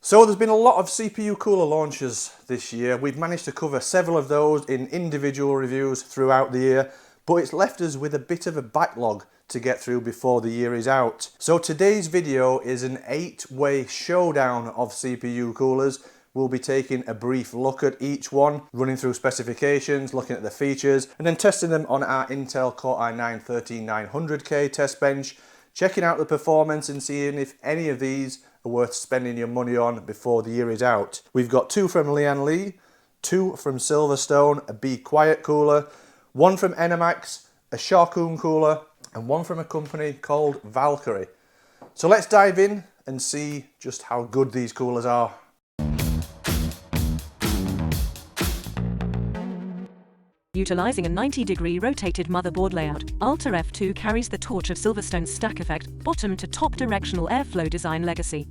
So there's been a lot of CPU cooler launches this year. We've managed to cover several of those in individual reviews throughout the year, but it's left us with a bit of a backlog to get through before the year is out. So today's video is an 8-way showdown of CPU coolers. We'll be taking a brief look at each one, running through specifications, looking at the features, and then testing them on our Intel Core i9-13900K test bench, checking out the performance and seeing if any of these are worth spending your money on before the year is out. We've got 2 from Lian Li, 2 from Silverstone, a Be Quiet cooler, 1 from Enermax, a Sharkoon cooler, and 1 from a company called Valkyrie. So let's dive in and see just how good these coolers are. Utilizing a 90-degree rotated motherboard layout, Alta F2 carries the torch of Silverstone's stack effect, bottom to top directional airflow design legacy.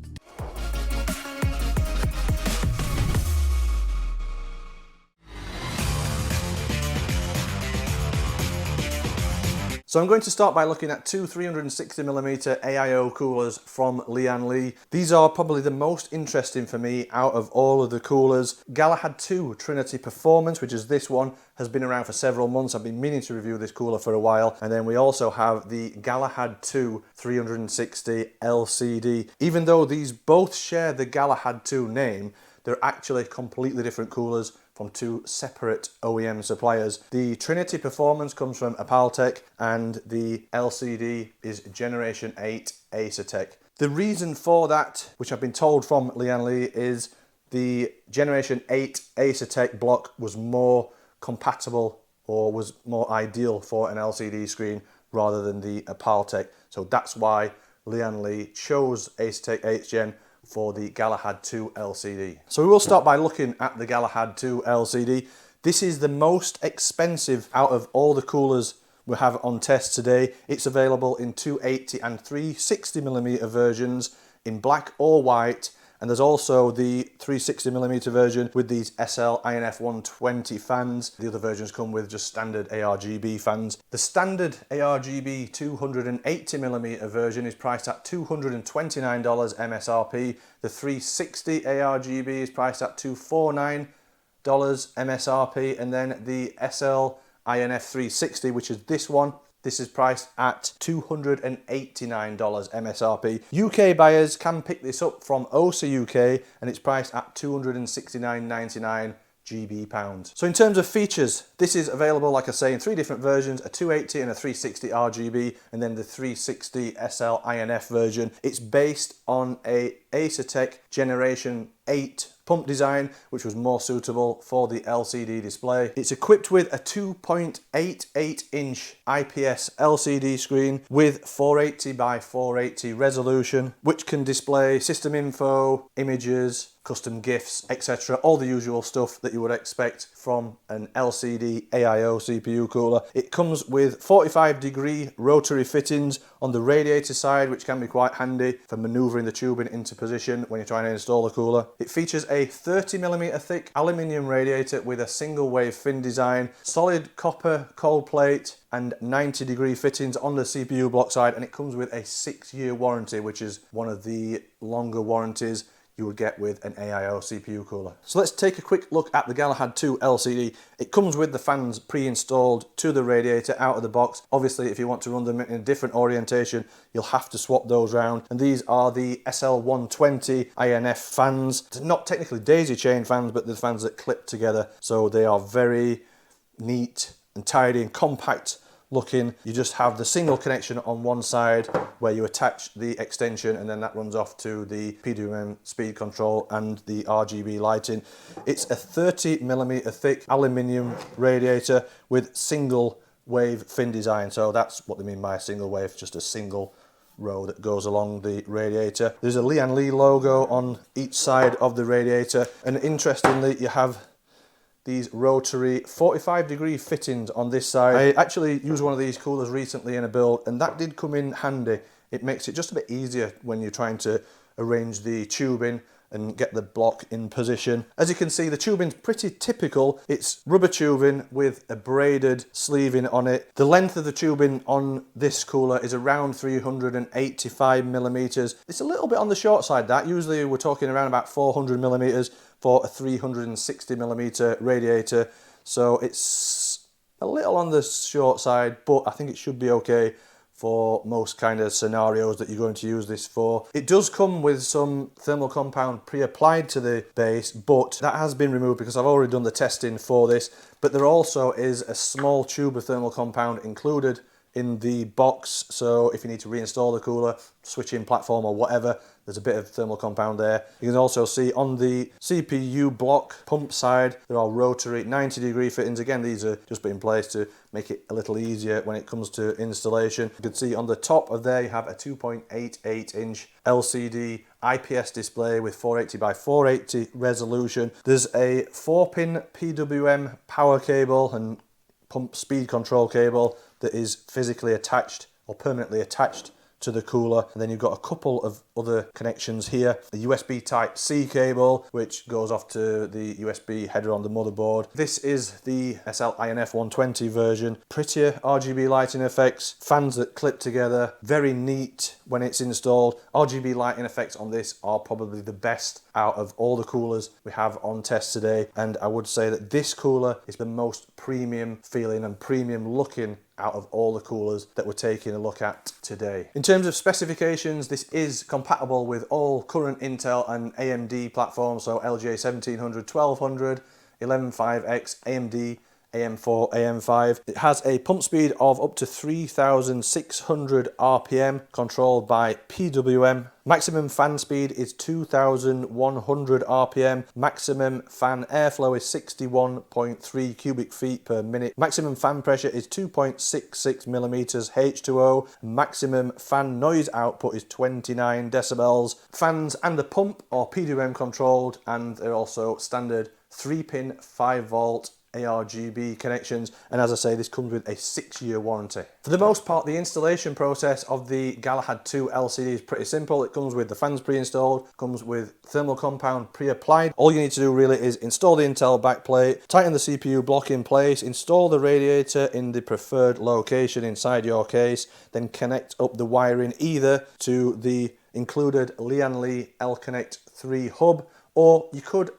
So I'm going to start by looking at 2 360mm AIO coolers from Lian Li. These are probably the most interesting for me out of all of the coolers. Galahad 2 Trinity Performance, which is this one, has been around for several months. I've been meaning to review this cooler for a while. And then we also have the Galahad 2 360 LCD. Even though these both share the Galahad 2 name, they're actually completely different coolers from 2 separate OEM suppliers. The Trinity Performance comes from Apaltec and the LCD is Generation 8 Acertec. The reason for that, which I've been told from Lian Li, is the Generation 8 Acertec block was more compatible or was more ideal for an LCD screen rather than the Apaltec. So that's why Lian Li chose Acertec 8th Gen for the Galahad 2 LCD. So we will start by looking at the Galahad 2 LCD. This is the most expensive out of all the coolers we have on test today. It's available in 280 and 360mm versions in black or white, and there's also the 360mm version with these SL INF 120 fans. The other versions come with just standard ARGB fans. The standard ARGB 280mm version is priced at $229 MSRP. The 360 ARGB is priced at $249 MSRP, and then the SL INF 360, which is this one, this is priced at $289 MSRP. UK buyers can pick this up from OSA UK and it's priced at $269.99 GB pounds. So in terms of features, this is available, like I say, in 3 different versions, a 280 and a 360 RGB, and then the 360 SL INF version. It's based on a Acertec Generation 8 pump design, which was more suitable for the LCD display. It's equipped with a 2.88 inch IPS LCD screen with 480 by 480 resolution, which can display system info, images, custom GIFs, etc. All the usual stuff that you would expect from an LCD AIO CPU cooler. It comes with 45-degree rotary fittings on the radiator side, which can be quite handy for maneuvering the tubing into position when you're trying to install the cooler. It features a 30mm thick aluminium radiator with a single wave fin design, solid copper cold plate, and 90-degree fittings on the CPU block side, and it comes with a 6-year warranty, which is one of the longer warranties you would get with an AIO CPU cooler. So let's take a quick look at the Galahad 2 LCD. It comes with the fans pre-installed to the radiator out of the box. Obviously, if you want to run them in a different orientation, you'll have to swap those around. And these are the SL120 INF fans. They're not technically daisy chain fans, but the fans that clip together. So they are very neat and tidy and compact looking. You just have the single connection on one side where you attach the extension, and then that runs off to the PWM speed control and the RGB lighting. It's a 30mm thick aluminium radiator with single wave fin design. So that's what they mean by a single wave, just a single row that goes along the radiator. There's a Lian Li logo on each side of the radiator, and interestingly you have these rotary 45-degree fittings on this side. I actually used one of these coolers recently in a build, and that did come in handy. It makes it just a bit easier when you're trying to arrange the tubing and get the block in position. As you can see, the tubing's pretty typical. It's rubber tubing with a braided sleeving on it. The length of the tubing on this cooler is around 385 millimeters. It's a little bit on the short side, that. Usually we're talking around about 400 millimeters for a 360 millimeter radiator. So it's a little on the short side, but I think it should be okay for most kind of scenarios that you're going to use this for. It does come with some thermal compound pre-applied to the base, but that has been removed because I've already done the testing for this. But there also is a small tube of thermal compound included in the box, so if you need to reinstall the cooler, switching platform or whatever, there's a bit of thermal compound there. You can also see on the CPU block pump side, there are rotary 90-degree fittings. Again, these are just put in place to make it a little easier when it comes to installation. You can see on the top of there, you have a 2.88-inch LCD IPS display with 480 by 480 resolution. There's a 4-pin PWM power cable and pump speed control cable that is physically attached or permanently attached to the cooler. And then you've got a couple of other connections here. The USB Type-C cable, which goes off to the USB header on the motherboard. This is the SL INF 120 version. Prettier RGB lighting effects, fans that clip together, very neat when it's installed. RGB lighting effects on this are probably the best out of all the coolers we have on test today. And I would say that this cooler is the most premium feeling and premium looking out of all the coolers that we're taking a look at today. In terms of specifications, this is compatible with all current Intel and AMD platforms, so LGA 1700, 1200, 115X, AMD, AM4, AM5. It has a pump speed of up to 3,600 RPM controlled by PWM. Maximum fan speed is 2,100 RPM. Maximum fan airflow is 61.3 cubic feet per minute. Maximum fan pressure is 2.66 millimeters H2O. Maximum fan noise output is 29 decibels. Fans and the pump are PWM controlled, and they're also standard 3-pin 5-volt ARGB connections, and as I say, this comes with a 6-year warranty. For the most part, the installation process of the Galahad 2 LCD is pretty simple. It comes with the fans pre-installed, comes with thermal compound pre-applied. All you need to do really is install the Intel backplate, tighten the CPU block in place, install the radiator in the preferred location inside your case, then connect up the wiring either to the included Lian Li L-Connect 3 hub, or you could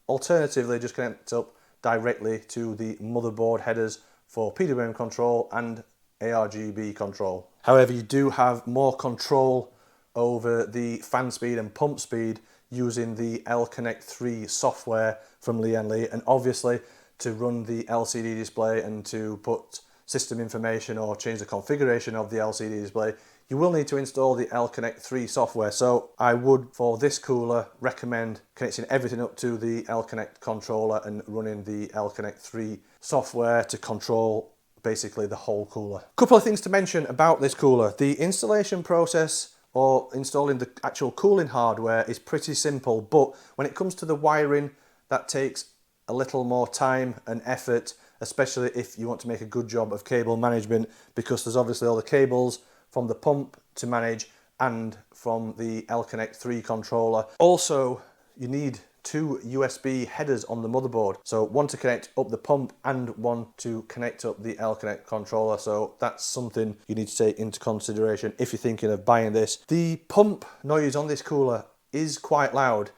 alternatively just connect up directly to the motherboard headers for PWM control and ARGB control. However, you do have more control over the fan speed and pump speed using the L-Connect 3 software from Lian Li, and obviously to run the LCD display and to put system information or change the configuration of the LCD display, you will need to install the L-Connect 3 software. So I would, for this cooler, recommend connecting everything up to the L-Connect controller and running the L-Connect 3 software to control basically the whole cooler. Couple of things to mention about this cooler. The installation process or installing the actual cooling hardware is pretty simple, but when it comes to the wiring, that takes a little more time and effort, especially if you want to make a good job of cable management, because there's obviously all the cables from the pump to manage and from the L-Connect 3 controller. Also, you need 2 USB headers on the motherboard. So one to connect up the pump and one to connect up the L-Connect controller. So that's something you need to take into consideration if you're thinking of buying this. The pump noise on this cooler is quite loud.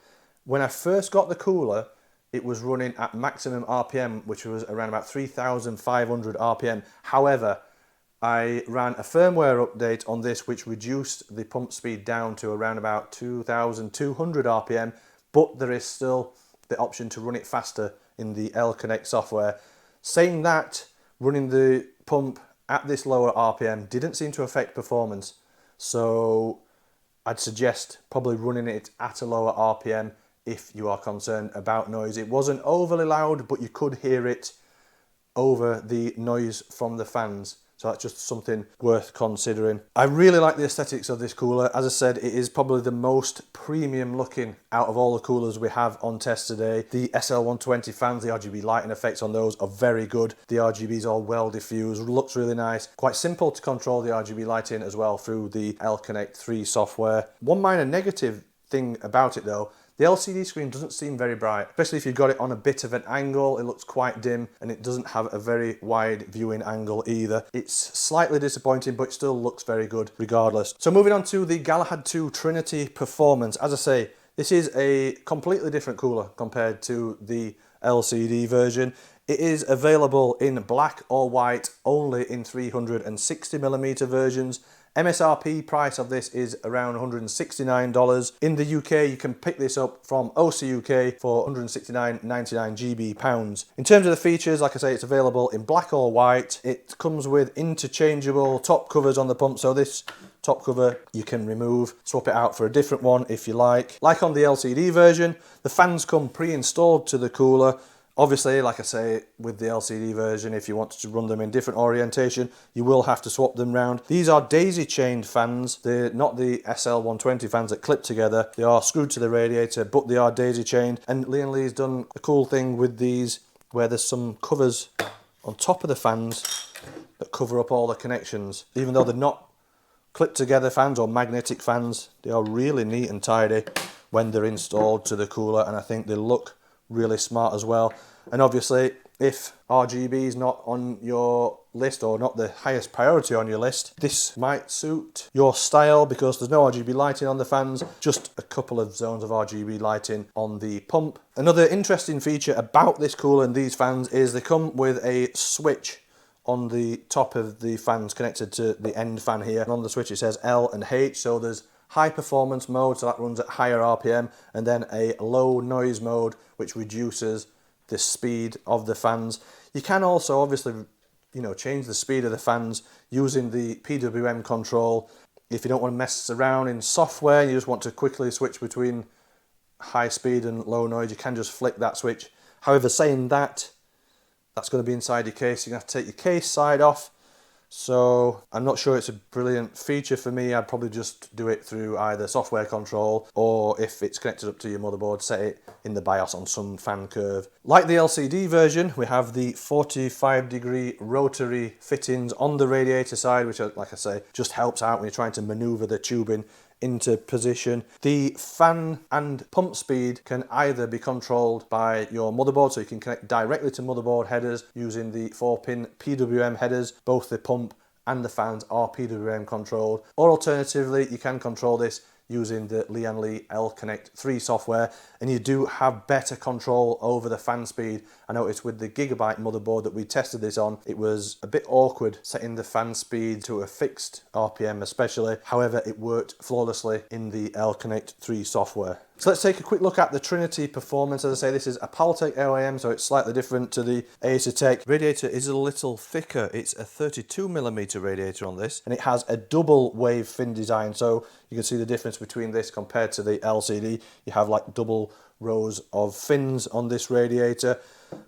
When I first got the cooler, it was running at maximum RPM, which was around about 3,500 RPM. However, I ran a firmware update on this which reduced the pump speed down to around about 2,200 RPM, but there is still the option to run it faster in the L-Connect software. Saying that, running the pump at this lower RPM didn't seem to affect performance, so I'd suggest probably running it at a lower RPM if you are concerned about noise. It wasn't overly loud, but you could hear it over the noise from the fans. So that's just something worth considering. I really like the aesthetics of this cooler. As I said, it is probably the most premium looking out of all the coolers we have on test today. The SL120 fans, the RGB lighting effects on those are very good. The RGBs are well diffused, looks really nice. Quite simple to control the RGB lighting as well through the L-Connect 3 software. One minor negative thing about it though, The LCD screen doesn't seem very bright, especially if you've got it on a bit of an angle. It looks quite dim, and it doesn't have a very wide viewing angle either. It's slightly disappointing, but it still looks very good regardless. So moving on to the Galahad 2 Trinity Performance. As I say, this is a completely different cooler compared to the LCD version. It is available in black or white, only in 360mm versions. MSRP price of this is around $169. In the UK, you can pick this up from OC UK for £169.99 GB pounds. In terms of the features, like I say, it's available in black or white. It comes with interchangeable top covers on the pump, so this top cover you can remove, swap it out for a different one if you like. Like on the LCD version, the fans come pre-installed to the cooler. Obviously, like I say, with the LCD version, if you want to run them in different orientation, you will have to swap them round. These are daisy-chained fans. They're not the SL120 fans that clip together. They are screwed to the radiator, but they are daisy-chained. And Lian Li's done a cool thing with these, where there's some covers on top of the fans that cover up all the connections. Even though they're not clip-together fans or magnetic fans, they are really neat and tidy when they're installed to the cooler, and I think they look really smart as well. And obviously, if RGB is not on your list or not the highest priority on your list, this might suit your style because there's no RGB lighting on the fans, just a couple of zones of RGB lighting on the pump. Another interesting feature about this cooler and these fans is they come with a switch on the top of the fans connected to the end fan here. And on the switch it says L and H, so there's high performance mode, so that runs at higher RPM, and then a low noise mode, which reduces the speed of the fans. You can also obviously, change the speed of the fans using the PWM control. If you don't want to mess around in software, you just want to quickly switch between high speed and low noise, you can just flick that switch. However, saying that, that's going to be inside your case. You're going to have to take your case side off. So I'm not sure it's a brilliant feature for me. I'd probably just do it through either software control, or if it's connected up to your motherboard, set it in the BIOS on some fan curve. Like the LCD version, we have the 45-degree rotary fittings on the radiator side, which, like I say, just helps out when you're trying to maneuver the tubing into position. The fan and pump speed can either be controlled by your motherboard, so you can connect directly to motherboard headers using the 4-pin PWM headers. Both the pump and the fans are PWM controlled, or alternatively you can control this using the Lian Li L-Connect 3 software, and you do have better control over the fan speed. I noticed with the Gigabyte motherboard that we tested this on, it was a bit awkward setting the fan speed to a fixed RPM especially. However, it worked flawlessly in the L-Connect 3 software. So let's take a quick look at the Trinity Performance. As I say, this is a Paltech OEM, so it's slightly different to the Acertech. Radiator is a little thicker. It's a 32mm radiator on this, and it has a double wave fin design. So you can see the difference between this compared to the LCD. You have like double rows of fins on this radiator.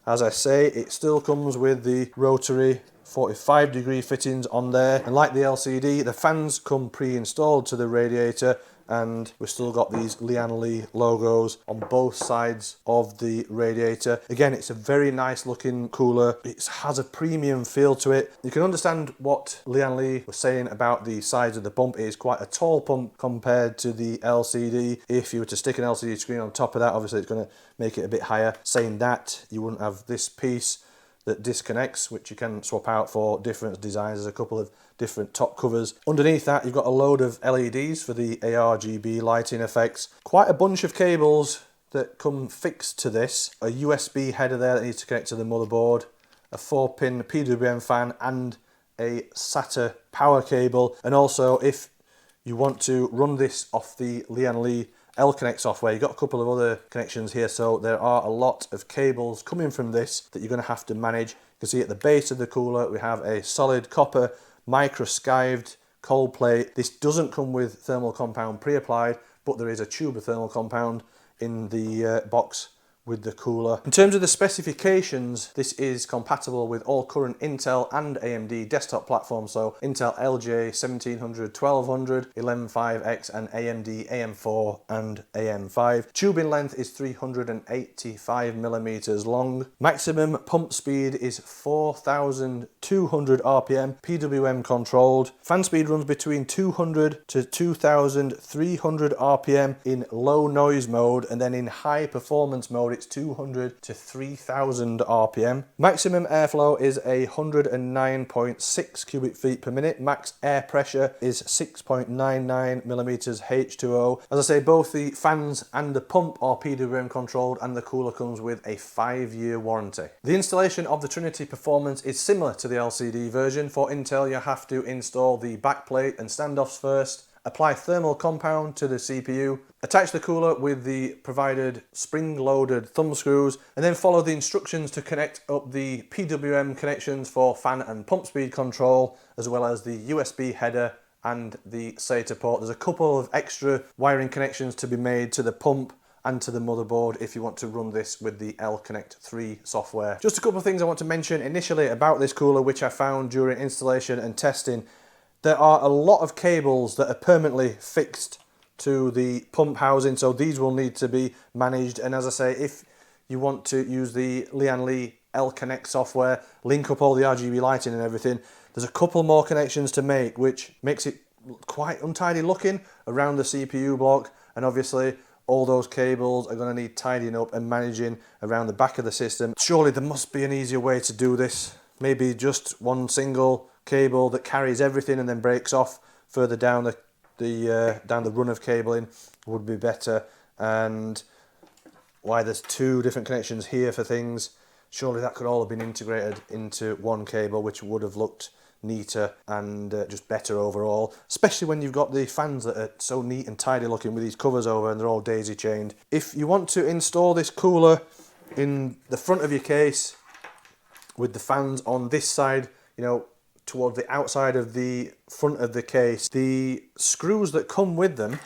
As I say, it still comes with the rotary 45-degree fittings on there. And like the LCD, the fans come pre-installed to the radiator, and we've still got these Lian Li logos on both sides of the radiator. Again, it's a very nice looking cooler. It has a premium feel to it. You can understand what Lian Li was saying about the size of the pump. It is quite a tall pump compared to the LCD. If you were to stick an LCD screen on top of that, obviously it's going to make it a bit higher. Saying that, you wouldn't have this piece that disconnects, which you can swap out for different designs. There's a couple of different top covers. Underneath that, you've got a load of LEDs for the ARGB lighting effects. Quite a bunch of cables that come fixed to this. A USB header there that needs to connect to the motherboard, a 4-pin PWM fan, and a SATA power cable. And also, if you want to run this off the Lian Li L-Connect software, you've got a couple of other connections here, so there are a lot of cables coming from this that you're going to have to manage. You can see at the base of the cooler we have a solid copper micro-skived cold plate. This doesn't come with thermal compound pre-applied, but there is a tube of thermal compound in the box with the cooler. In terms of the specifications, this is compatible with all current Intel and AMD desktop platforms, so Intel LJ 1700, 1200, 115X and AMD AM4 and AM5. Tubing length is 385 millimeters long. Maximum pump speed is 4,200 RPM, PWM controlled. Fan speed runs between 200 to 2,300 RPM in low noise mode, and then in high performance mode it's 200 to 3,000 RPM. Maximum airflow is 109.6 cubic feet per minute. Max air pressure is 6.99 millimeters H2O. As I say, both the fans and the pump are PWM controlled, and the cooler comes with a 5-year warranty. The installation of the Trinity Performance is similar to the LCD version. For Intel, you have to install the backplate and standoffs first, apply thermal compound to the CPU, attach the cooler with the provided spring-loaded thumb screws, and then follow the instructions to connect up the PWM connections for fan and pump speed control, as well as the USB header and the SATA port. There's a couple of extra wiring connections to be made to the pump and to the motherboard if you want to run this with the L-Connect 3 software. Just a couple of things I want to mention initially about this cooler, which I found during installation and testing. There are a lot of cables that are permanently fixed to the pump housing, so these will need to be managed. And as I say, if you want to use the Lian Li L-Connect software, link up all the RGB lighting and everything, there's a couple more connections to make, which makes it quite untidy looking around the CPU block. And obviously all those cables are going to need tidying up and managing around the back of the system. Surely there must be an easier way to do this. Maybe just one single cable that carries everything and then breaks off further down the run of cabling would be better. And why there's two different connections here for things, surely that could all have been integrated into one cable, which would have looked neater and just better overall, especially when you've got the fans that are so neat and tidy looking with these covers over and they're all daisy chained. If you want to install this cooler in the front of your case with the fans on this side, you know, towards the outside of the front of the case, the screws that come with them,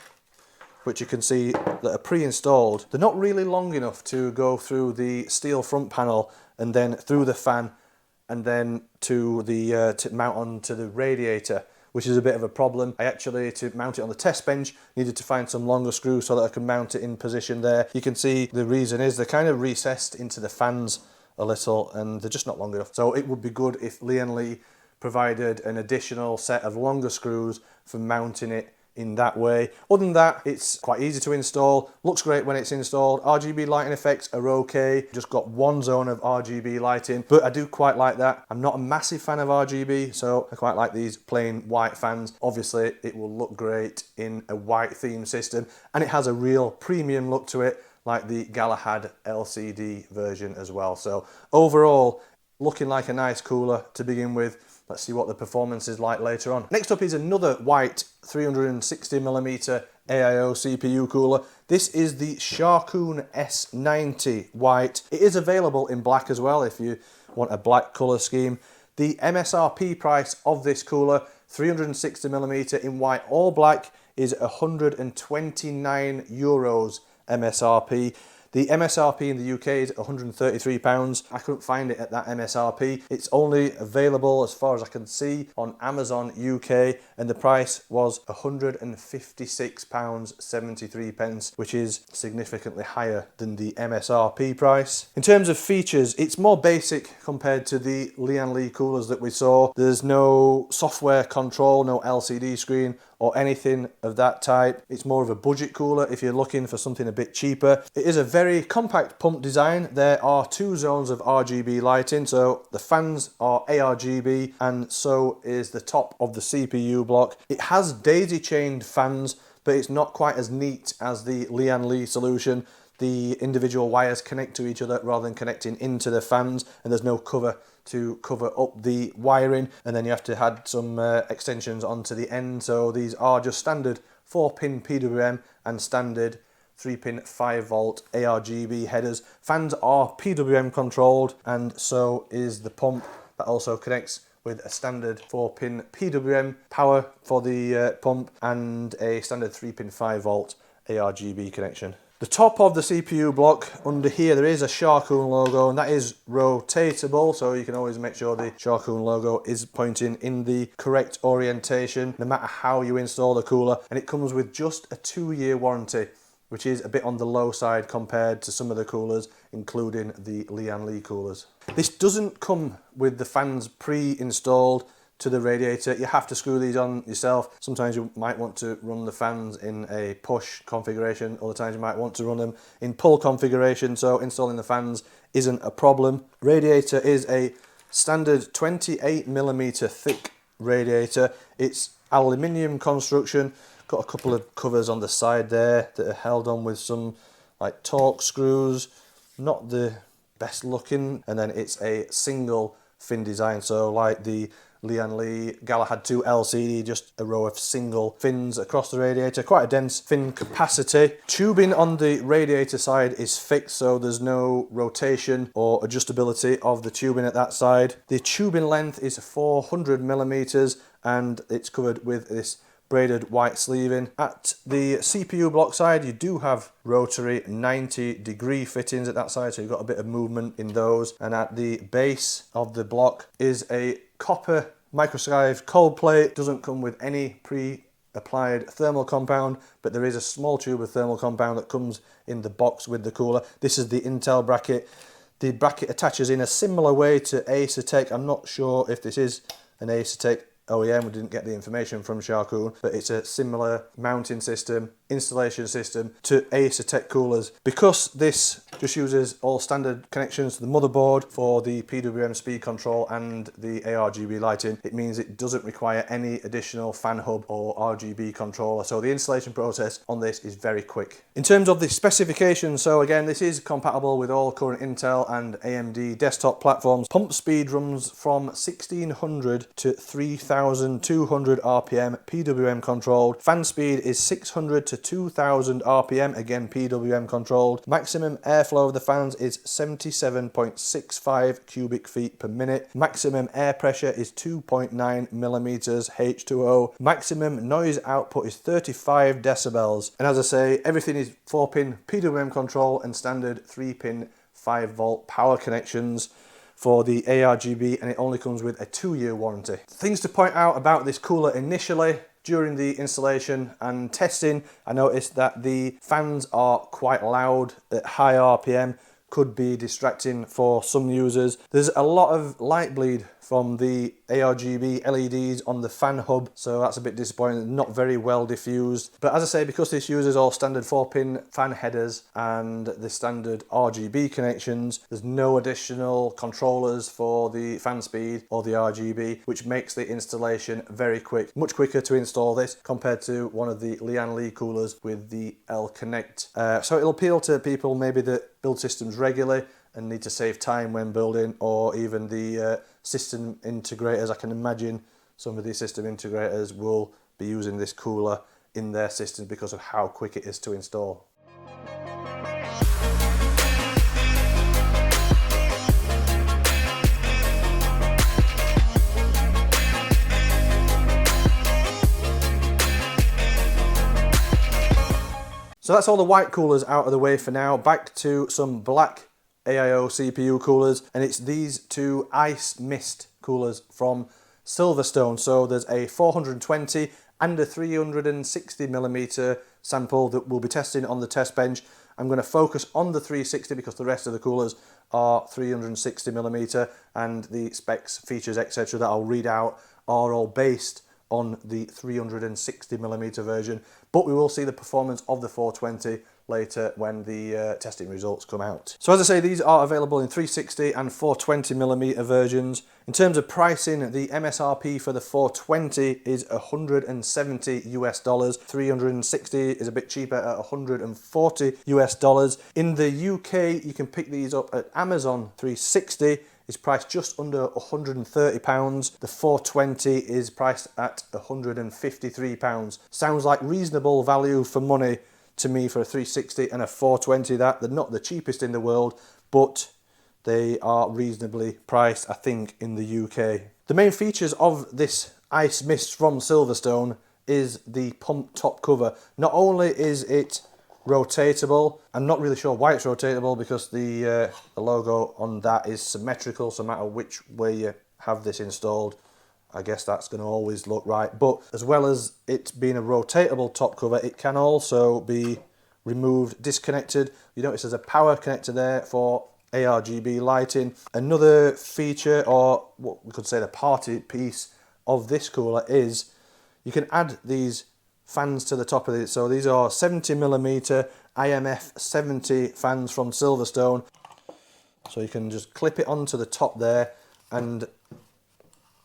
which you can see that are pre-installed, they're not really long enough to go through the steel front panel and then through the fan and then to the to mount onto the radiator, which is a bit of a problem. I actually, to mount it on the test bench, needed to find some longer screws so that I can mount it in position there. You can see the reason is they're kind of recessed into the fans a little and they're just not long enough. So it would be good if Lian Li provided an additional set of longer screws for mounting it in that way. Other than that, it's quite easy to install, looks great when it's installed. RGB lighting effects are okay, just got one zone of RGB lighting, but I do quite like that. I'm not a massive fan of RGB, so I quite like these plain white fans. Obviously it will look great in a white theme system, and it has a real premium look to it, like the Galahad LCD version as well. So overall, looking like a nice cooler to begin with. Let's see what the performance is like later on. Next up is another white 360mm AIO CPU cooler. This is the Sharkoon S90 white. It is available in black as well if you want a black colour scheme. The MSRP price of this cooler, 360mm in white or black, is €129 MSRP. The MSRP in the UK is £133. I couldn't find it at that MSRP. It's only available, as far as I can see, on Amazon UK, and the price was £156.73, which is significantly higher than the MSRP price. In terms of features, it's more basic compared to the Lian Li coolers that we saw. There's no software control, no LCD screen or anything of that type. It's more of a budget cooler if you're looking for something a bit cheaper. It is a very compact pump design. There are two zones of RGB lighting, so the fans are ARGB and so is the top of the CPU block. It has daisy chained fans, but it's not quite as neat as the Lian Li solution. The individual wires connect to each other rather than connecting into the fans, and there's no cover to cover up the wiring, and then you have to add some extensions onto the end. So these are just standard 4-pin PWM and standard 3-pin 5-volt ARGB headers. Fans are PWM controlled, and so is the pump that also connects with a standard 4-pin PWM power for the pump and a standard 3-pin 5-volt ARGB connection. The top of the CPU block, under here there is a Sharkoon logo, and that is rotatable, so you can always make sure the Sharkoon logo is pointing in the correct orientation no matter how you install the cooler. And it comes with just a 2-year warranty, which is a bit on the low side compared to some of the coolers, including the Lian Li coolers. This doesn't come with the fans pre-installed to the radiator. You have to screw these on yourself. Sometimes you might want to run the fans in a push configuration, other times you might want to run them in pull configuration, so installing the fans isn't a problem. Radiator is a standard 28mm thick radiator. It's aluminium construction, got a couple of covers on the side there that are held on with some like Torx screws, not the best looking, and then it's a single fin design, so like the Lian Li Galahad 2 LCD, just a row of single fins across the radiator, quite a dense fin capacity. Tubing on the radiator side is fixed, so there's no rotation or adjustability of the tubing at that side. The tubing length is 400mm and it's covered with this braided white sleeving. At the CPU block side, you do have rotary 90-degree fittings at that side, so you've got a bit of movement in those. And at the base of the block is a copper microskive cold plate. Doesn't come with any pre-applied thermal compound, but there is a small tube of thermal compound that comes in the box with the cooler. This is the Intel bracket. The bracket attaches in a similar way to Acertech. I'm not sure if this is an Acertech OEM, we didn't get the information from Sharkoon, but it's a similar mounting system, installation system to Acertech coolers. Because this just uses all standard connections to the motherboard for the PWM speed control and the ARGB lighting, it means it doesn't require any additional fan hub or RGB controller, so the installation process on this is very quick. In terms of the specifications, so again, this is compatible with all current Intel and AMD desktop platforms. Pump speed runs from 1600 to 3200 RPM, PWM controlled. Fan speed is 600 to 2000 RPM, again PWM controlled. Maximum airflow of the fans is 77.65 cubic feet per minute. Maximum air pressure is 2.9 millimeters H2O. Maximum noise output is 35 decibels. And as I say, everything is 4-pin PWM control and standard 3-pin 5-volt power connections for the ARGB, and it only comes with a 2-year warranty. Things to point out about this cooler initially. During the installation and testing, I noticed that the fans are quite loud at high RPM, could be distracting for some users. There's a lot of light bleed from the ARGB LEDs on the fan hub, so that's a bit disappointing, not very well diffused. But as I say, because this uses all standard 4-pin fan headers and the standard RGB connections, there's no additional controllers for the fan speed or the RGB, which makes the installation very quick. Much quicker to install this compared to one of the Lian Li coolers with the L-Connect. So it'll appeal to people maybe that build systems regularly and need to save time when building, or even the system integrators. I can imagine some of these system integrators will be using this cooler in their systems because of how quick it is to install. So that's all the white coolers out of the way for now. Back to some black AIO CPU coolers, and it's these two ice mist coolers from Silverstone. So there's a 420 and a 360mm sample that we'll be testing on the test bench. I'm going to focus on the 360 because the rest of the coolers are 360mm, and the specs, features, etc. that I'll read out are all based on the 360mm version, but we will see the performance of the 420 later when the testing results come out. So as I say, these are available in 360 and 420mm versions. In terms of pricing, the MSRP for the 420 is $170 US. 360 is a bit cheaper at $140 US. In the UK, you can pick these up at Amazon. 360 is priced just under £130. The 420 is priced at £153. Sounds like reasonable value for money to me for a 360 and a 420. That they're not the cheapest in the world, but they are reasonably priced, I think, in the UK. The main features of this ice mist from Silverstone is the pump top cover. Not only is it rotatable. I'm not really sure why it's rotatable because the logo on that is symmetrical, so no matter which way you have this installed, I guess that's going to always look right. But as well as it being a rotatable top cover, it can also be removed, disconnected. You notice there's a power connector there for ARGB lighting. Another feature, or what we could say the party piece of this cooler, is you can add these fans to the top of it. So these are 70mm IMF 70 fans from Silverstone. So you can just clip it onto the top there and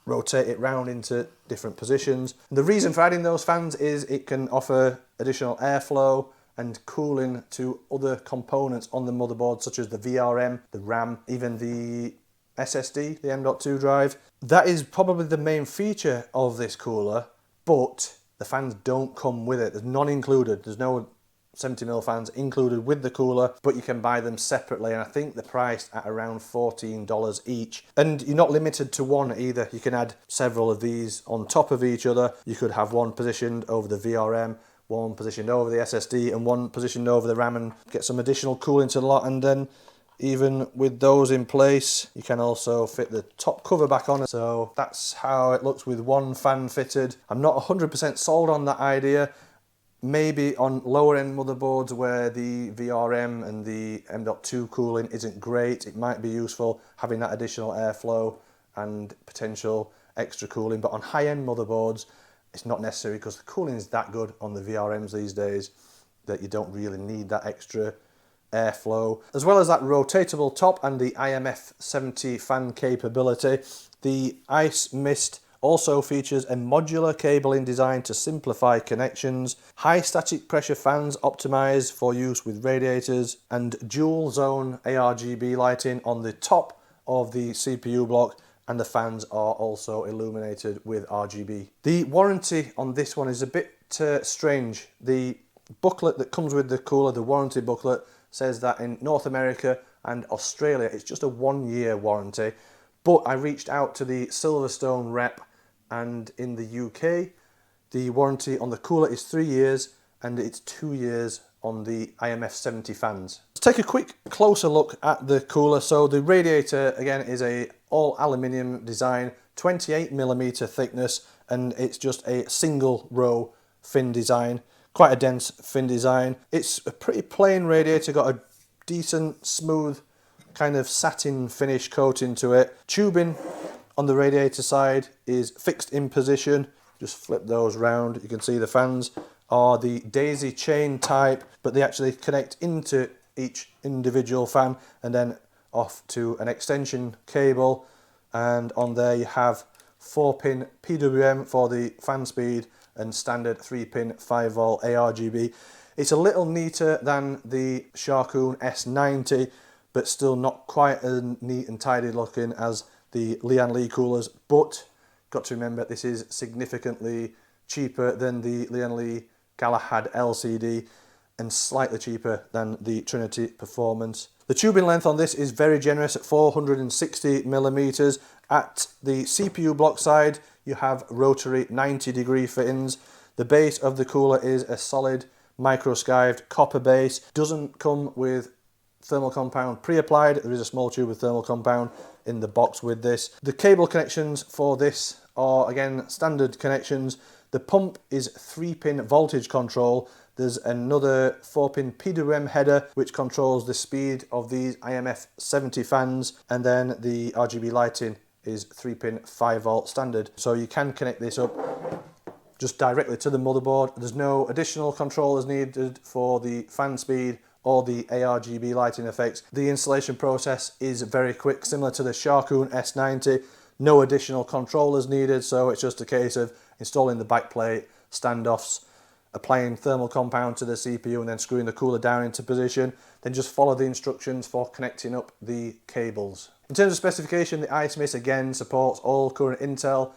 rotate it round into different positions. The reason for adding those fans is it can offer additional airflow and cooling to other components on the motherboard, such as the VRM, the RAM, even the SSD, the M.2 drive. That is probably the main feature of this cooler, but the fans don't come with it. There's none included. There's no 70mm fans included with the cooler, but you can buy them separately, and I think they're priced at around $14 each. And you're not limited to one either. You can add several of these on top of each other. You could have one positioned over the VRM, one positioned over the SSD, and one positioned over the RAM, and get some additional cooling to the lot. And then even with those in place, you can also fit the top cover back on. So that's how it looks with one fan fitted. I'm not 100% sold on that idea. Maybe on lower end motherboards where the VRM and the M.2 cooling isn't great, it might be useful having that additional airflow and potential extra cooling. But on high end motherboards, it's not necessary because the cooling is that good on the VRMs these days that you don't really need that extra airflow. As well as that rotatable top and the IMF 70 fan capability, the Ice Mist also features a modular cabling design to simplify connections, high static pressure fans optimized for use with radiators, and dual zone ARGB lighting on the top of the CPU block, and the fans are also illuminated with RGB. The warranty on this one is a bit strange. The booklet that comes with the cooler, the warranty booklet, says that in North America and Australia it's just a 1-year warranty, but I reached out to the Silverstone rep, and in the UK the warranty on the cooler is 3 years and it's 2 years on the IMF 70 fans. Let's take a quick closer look at the cooler. So the radiator again is a all aluminium design, 28mm thickness, and it's just a single row fin design, quite a dense fin design. It's a pretty plain radiator, got a decent smooth kind of satin finish coating to it. Tubing on the radiator side is fixed in position. Just flip those round. You can see the fans are the daisy chain type, but they actually connect into each individual fan and then off to an extension cable. And on there you have 4-pin PWM for the fan speed and standard 3-pin 5V ARGB. It's a little neater than the Sharkoon S90, but still not quite as neat and tidy looking as the Lian Li coolers. But got to remember, this is significantly cheaper than the Lian Li Galahad LCD and slightly cheaper than the Trinity Performance. The tubing length on this is very generous at 460mm. At the CPU block side, you have rotary 90-degree fittings. The base of the cooler is a solid microskived copper base. Doesn't come with thermal compound pre-applied. There is a small tube with thermal compound in the box with this. The cable connections for this are again standard connections. The pump is 3-pin voltage control. There's another 4-pin PWM header which controls the speed of these IMF 70 fans, and then the RGB lighting is 3-pin 5V standard. So you can connect this up just directly to the motherboard. There's no additional controllers needed for the fan speed or the ARGB lighting effects. The installation process is very quick, similar to the Sharkoon S90. No additional controllers needed, so it's just a case of installing the backplate, standoffs, applying thermal compound to the CPU and then screwing the cooler down into position. Then just follow the instructions for connecting up the cables. In terms of specification, the Ice Mist again supports all current Intel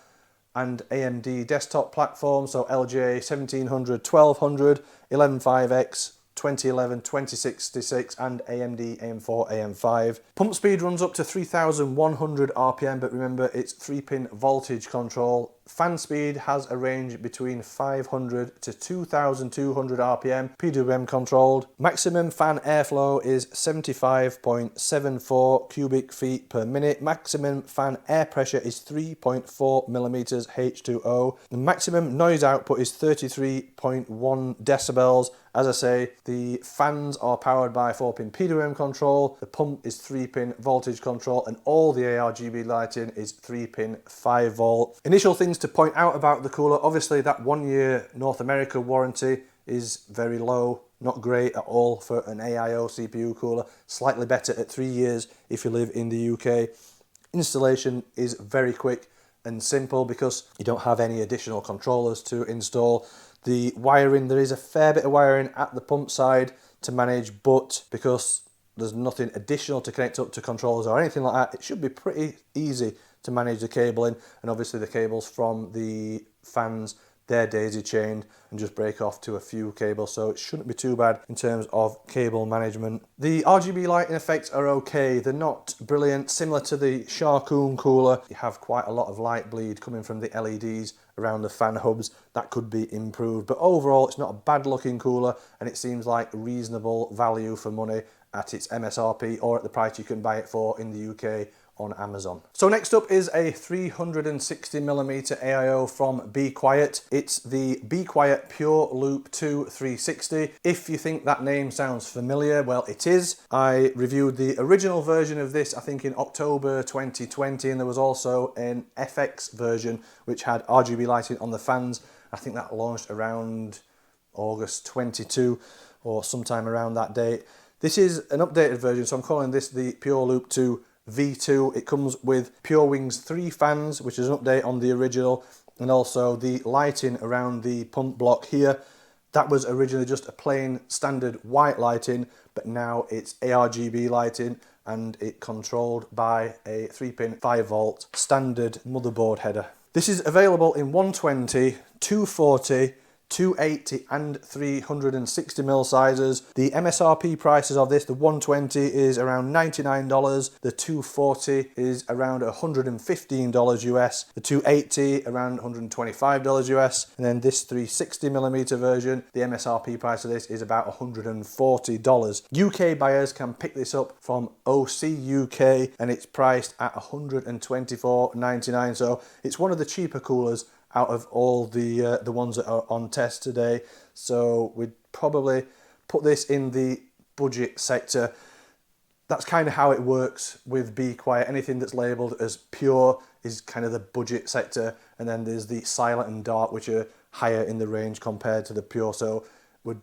and AMD desktop platforms, so LGA 1700, 1200, 115X, 2011, 2066 and AMD AM4, AM5. Pump speed runs up to 3100 RPM, but remember it's 3-pin voltage control Fan speed has a range between 500 to 2200 RPM, PWM controlled. Maximum fan airflow is 75.74 cubic feet per minute. Maximum fan air pressure is 3.4 millimeters H2O. The maximum noise output is 33.1 decibels. As I say, the fans are powered by 4-pin PWM control, the pump is 3-pin voltage control, and all the ARGB lighting is 3-pin 5-volt. Initial things to point out about the cooler: obviously that 1-year North America warranty is very low, not great at all for an AIO CPU cooler, slightly better at 3 years if you live in the UK. Installation is very quick and simple because you don't have any additional controllers to install. The wiring, there is a fair bit of wiring at the pump side to manage, but because there's nothing additional to connect up to controllers or anything like that, it should be pretty easy to manage the cabling. And obviously the cables from the fans, they're daisy chained and just break off to a few cables, so it shouldn't be too bad in terms of cable management. The RGB lighting effects are okay, they're not brilliant. Similar to the Sharkoon cooler, you have quite a lot of light bleed coming from the LEDs around the fan hubs. That could be improved, but overall it's not a bad looking cooler, and it seems like reasonable value for money at its MSRP or at the price you can buy it for in the UK on Amazon. So next up is a 360mm AIO from Be Quiet. It's the Be Quiet Pure Loop 2 360. If you think that name sounds familiar, well, it is. I reviewed the original version of this, I think in October 2020, and there was also an FX version which had RGB lighting on the fans. I think that launched around August 22 or sometime around that date. This is an updated version, so I'm calling this the Pure Loop 2 V2. It comes with Pure Wings 3 fans, which is an update on the original, and also the lighting around the pump block here. That was originally just a plain standard white lighting, but now it's ARGB lighting, and it controlled by a 3-pin 5-volt standard motherboard header. This is available in 120, 240, 280 and 360mm sizes. The MSRP prices of this, the 120 is around $99, the 240 is around $115 US, the 280 around $125 US, and then this 360mm version, the MSRP price of this is about $140. UK buyers can pick this up from OC UK, and it's priced at $124.99, so it's one of the cheaper coolers out of all the ones that are on test today. So we'd probably put this in the budget sector. That's kind of how it works with Be Quiet. Anything that's labelled as pure is kind of the budget sector, and then there's the silent and dark, which are higher in the range compared to the pure. So would,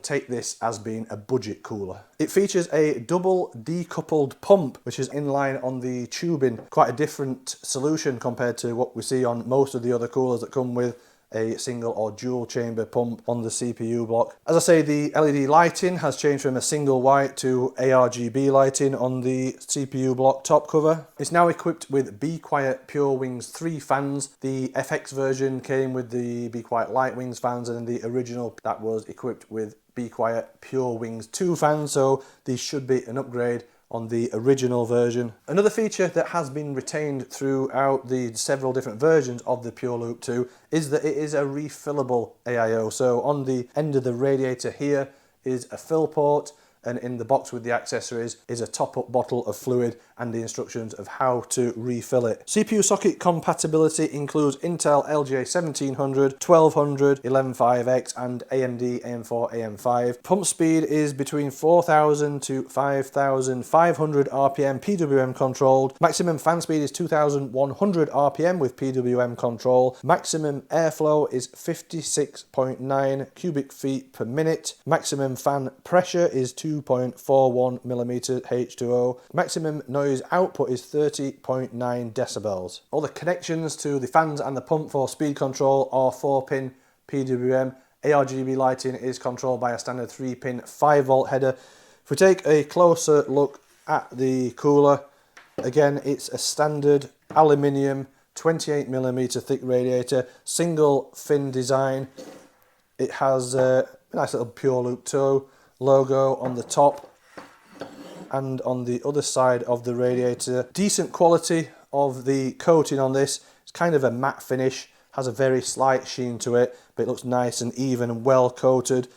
take this as being a budget cooler. It features a double decoupled pump, which is inline on the tubing. Quite a different solution compared to what we see on most of the other coolers that come with a single or dual chamber pump on the CPU block. As I say, the LED lighting has changed from a single white to ARGB lighting on the CPU block top cover. It's now equipped with Be Quiet Pure Wings 3 fans. The FX version came with the Be Quiet Light Wings fans, and the original that was equipped with Be Quiet Pure Wings 2 fans, so these should be an upgrade on the original version. Another feature that has been retained throughout the several different versions of the Pure Loop 2 is that it is a refillable AIO. So on the end of the radiator here is a fill port, and in the box with the accessories is a top-up bottle of fluid and the instructions of how to refill it. CPU socket compatibility includes Intel LJ1700, 1200, 115X and AMD AM4, AM5. Pump speed is between 4000 to 5500 RPM PWM controlled. Maximum fan speed is 2100 RPM with PWM control. Maximum airflow is 56.9 cubic feet per minute. Maximum fan pressure is 2.41 millimeters H2O. Maximum noise output is 30.9 decibels. All the connections to the fans and the pump for speed control are 4-pin PWM. ARGB lighting is controlled by a standard 3-pin 5-volt header. If we take a closer look at the cooler, again it's a standard aluminium 28mm thick radiator, single fin design. It has a nice little Pure Loop 2 logo on the top and on the other side of the radiator. Decent quality of the coating on this. It's kind of a matte finish, has a very slight sheen to it, but it looks nice and even and well coated.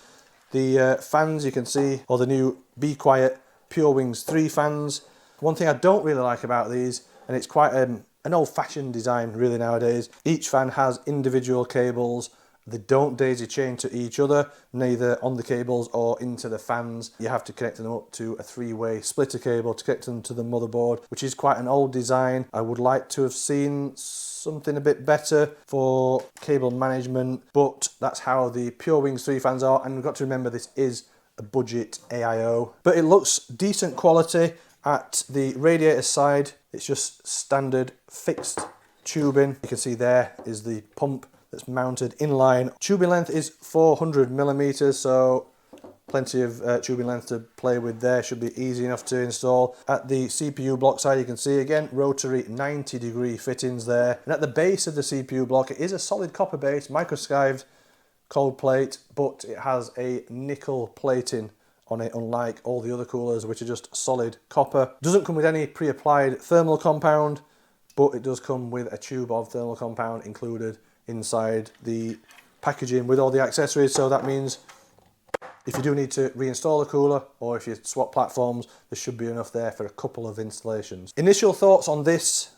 The fans you can see are the new Be Quiet Pure Wings 3 fans. One thing I don't really like about these, and it's quite an old-fashioned design really nowadays, each fan has individual cables. They don't daisy chain to each other, neither on the cables or into the fans. You have to connect them up to a 3-way splitter cable to connect them to the motherboard, which is quite an old design. I would like to have seen something a bit better for cable management, but that's how the Pure Wings 3 fans are, and we've got to remember this is a budget AIO. But it looks decent quality. At the radiator side, it's just standard fixed tubing. You can see there is the pump that's mounted in line. Tubing length is 400 millimeters, so plenty of tubing length to play with there. Should be easy enough to install. At the CPU block side, you can see again rotary 90-degree fittings there. And at the base of the CPU block, it is a solid copper base, microskived cold plate, but it has a nickel plating on it, unlike all the other coolers, which are just solid copper. Doesn't come with any pre-applied thermal compound, but it does come with a tube of thermal compound included inside the packaging with all the accessories. So that means if you do need to reinstall a cooler, or if you swap platforms, there should be enough there for a couple of installations. Initial thoughts on this: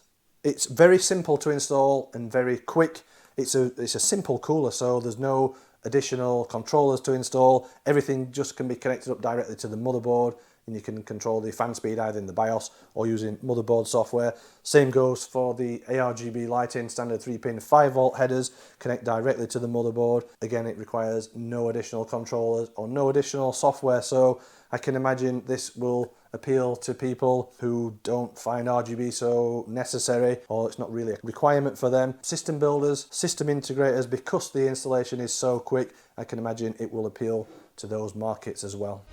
it's very simple to install and very quick. It's a simple cooler, so there's no additional controllers to install. Everything just can be connected up directly to the motherboard, and you can control the fan speed either in the BIOS or using motherboard software. Same goes for the ARGB lighting, standard 3-pin 5-volt headers, connect directly to the motherboard. Again, it requires no additional controllers or no additional software, so I can imagine this will appeal to people who don't find RGB so necessary, or it's not really a requirement for them. System builders, system integrators, because the installation is so quick, I can imagine it will appeal to those markets as well.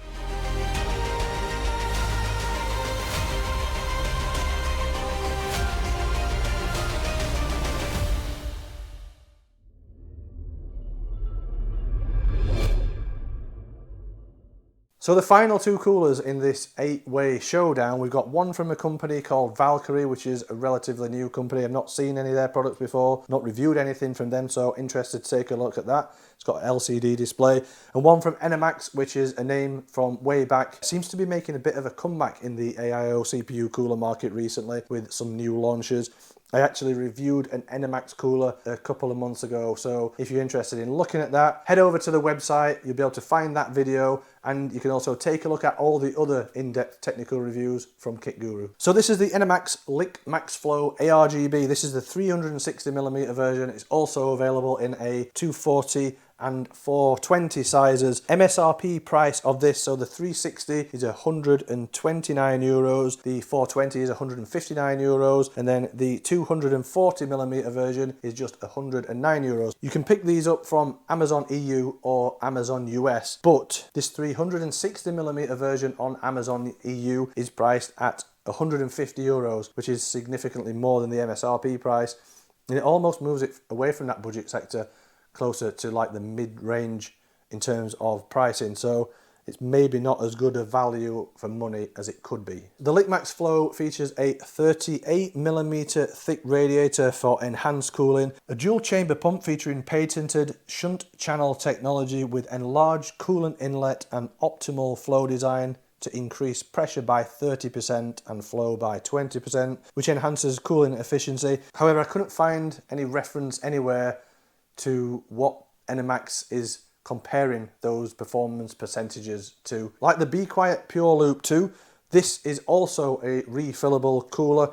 So the final two coolers in this 8-way showdown, we've got one from a company called Valkyrie, which is a relatively new company. I've not seen any of their products before, not reviewed anything from them, so interested to take a look at that. It's got an LCD display. And one from Enemax, which is a name from way back. Seems to be making a bit of a comeback in the AIO CPU cooler market recently with some new launches. I actually reviewed an Enemax cooler a couple of months ago, so if you're interested in looking at that, head over to the website. You'll be able to find that video, and you can also take a look at all the other in-depth technical reviews from Kit Guru. So this is the Enemax Lick MaxFlow ARGB. This is the 360mm version. It's also available in a 240 and 420 sizes. MSRP price of this, so the 360 is €129, the 420 is €159, and then the 240mm version is just €109. You can pick these up from Amazon EU or Amazon US, but this 360mm version on Amazon EU is priced at €150, which is significantly more than the MSRP price, and it almost moves it away from that budget sector closer to like the mid-range in terms of pricing, so it's maybe not as good a value for money as it could be. The Lick MaxFlow features a 38mm thick radiator for enhanced cooling, a dual chamber pump featuring patented shunt channel technology with enlarged coolant inlet and optimal flow design to increase pressure by 30% and flow by 20%, which enhances cooling efficiency. However, I couldn't find any reference anywhere to what Enemax is comparing those performance percentages to. Like the Be Quiet Pure Loop 2, this is also a refillable cooler.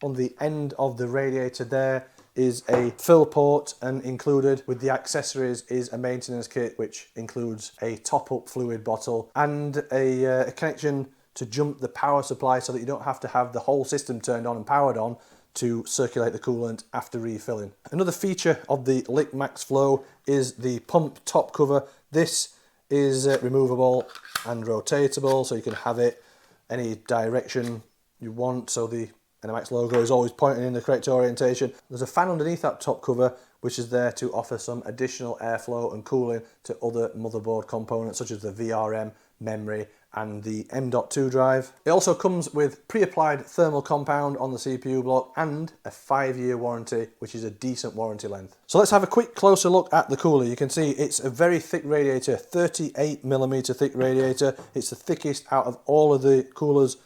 On the end of the radiator there is a fill port, and included with the accessories is a maintenance kit which includes a top-up fluid bottle and a connection to jump the power supply so that you don't have to have the whole system turned on and powered on to circulate the coolant after refilling. Another feature of the Lick MaxFlow is the pump top cover. This is removable and rotatable, so you can have it any direction you want, so the Enemax logo is always pointing in the correct orientation. There's a fan underneath that top cover which is there to offer some additional airflow and cooling to other motherboard components such as the VRM, memory and the M.2 drive. It also comes with pre-applied thermal compound on the CPU block and a 5-year warranty, which is a decent warranty length. So let's have a quick closer look at the cooler. You can see it's a very thick radiator, 38mm thick radiator. It's the thickest out of all of the coolers